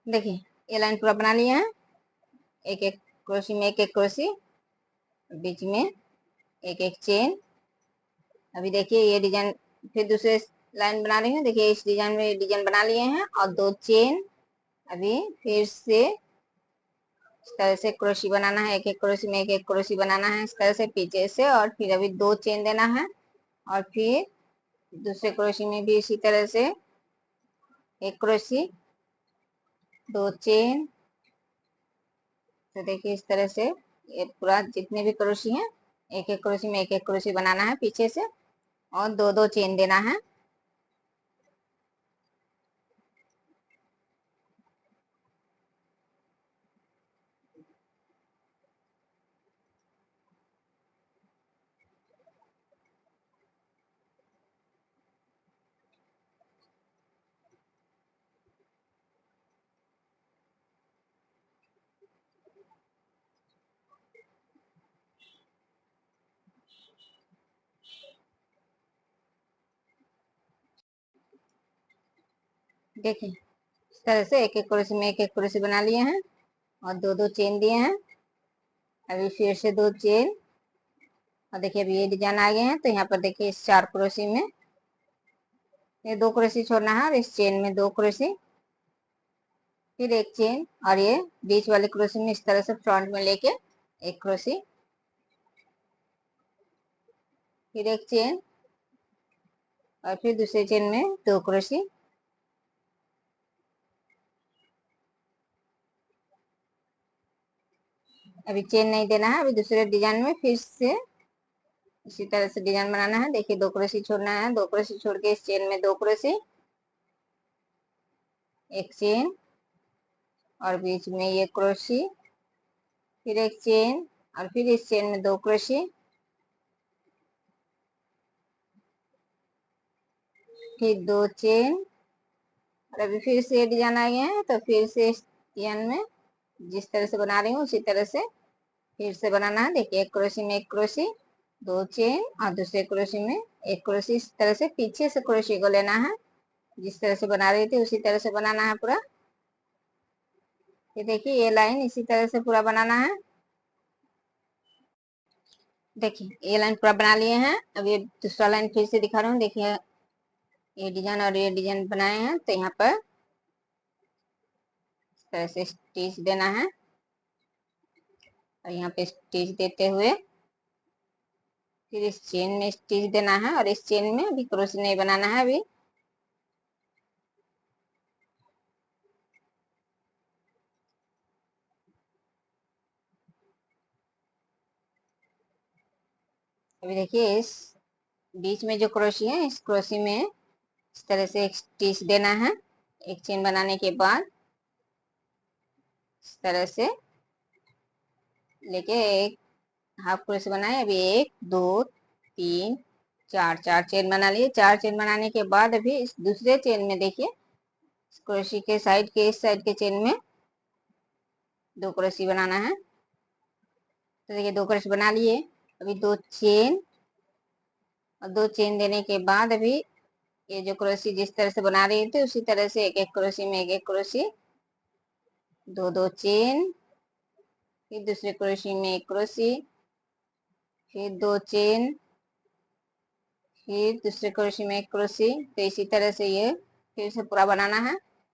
देखिए ये लाइन पूरा बना लिए हैं, एक एक क्रोशी में एक एक क्रोशी, बीच में एक एक चेन। अभी देखिए ये डिजाइन फिर दूसरे लाइन बना रही हूँ। देखिए इस डिजाइन में डिजाइन बना लिए हैं और 2 चेन। अभी फिर से इस तरह से क्रोशी बनाना है, एक एक क्रोशी में एक एक क्रोशी बनाना है इस तरह से पीछे से, और फिर अभी 2 चेन देना है और फिर दूसरे क्रोशी में भी इसी तरह से एक क्रोशी 2 चेन। तो देखिए इस तरह से ये पूरा जितने भी क्रोशी हैं एक एक क्रोशी में एक एक क्रोशी बनाना है पीछे से और 2 चेन देना है। देखिए इस तरह से एक एक क्रोशी में एक एक क्रोशी बना लिए हैं और 2 चेन दिए हैं। अभी फिर से 2 चेन और देखिए अभी ये डिजाइन आ गए हैं। तो यहाँ पर देखिए इस 4 क्रोशी में ये 2 क्रोशी छोड़ना है और इस चेन में 2 क्रोशी, फिर एक चेन और ये बीच वाले क्रोशी में इस तरह से फ्रंट में लेके एक क्रोशी, फिर एक चेन और फिर दूसरे चेन में 2 क्रोशी। अभी चेन नहीं देना है, अभी दूसरे डिजाइन में फिर से इसी तरह से डिजाइन बनाना है। देखिए 2 क्रोशी छोड़ना है, 2 क्रोशी छोड़ के इस चेन में 2 क्रोशी, एक चेन और बीच में ये क्रोशी, फिर एक चेन और फिर इस चेन में 2 क्रोशी, फिर 2 चेन और अभी फिर से ये डिजाइन आ गया है। तो फिर से इस डिजाइन में जिस तरह से बना रही हूँ उसी तरह से फिर से बनाना है। देखिए एक क्रोशी में एक क्रोशी, 2 चेन और दूसरे क्रोशी में एक क्रोशी, इस तरह से पीछे से क्रोशी को लेना है। जिस तरह से बना रही थी उसी तरह से बनाना है पूरा। ये देखिए ये लाइन इसी तरह से पूरा बनाना है। देखिए ये लाइन पूरा बना लिए हैं। अब ये दूसरा लाइन फिर से दिखा रहा हूँ। देखिए ये डिजाइन और ये डिजाइन बनाए हैं। तो यहाँ पर इस तरह से स्टिच देना है और यहाँ पे स्टिच देते हुए फिर इस चेन में स्टिच देना है और इस चेन में अभी क्रोशी नहीं बनाना है। अभी देखिए इस बीच में जो क्रोशी है इस क्रोशी में इस तरह से एक स्टिच देना है। एक चेन बनाने के बाद इस तरह से लेके एक हाफ क्रोशी बनाए। अभी 1 2 3 4 चेन बना लिए। 4 चेन बनाने के बाद अभी इस दूसरे चेन में देखिए क्रोशी के साइड के इस साइड के चेन में 2 क्रोशी बनाना है। तो देखिए 2 क्रोशी बना लिए। अभी 2 चेन और 2 चेन देने के बाद अभी ये जो क्रोशी जिस तरह से बना रही थी उसी तरह से एक एक क्रोशी में एक एक क्रोशी, 2 चेन, फिर दूसरे क्रोशी में एक क्रोशी, फिर 2 चेन, फिर दूसरे क्रोशी में एक क्रोशी। तो इसी तरह से ये फिर से पूरा बनाना है।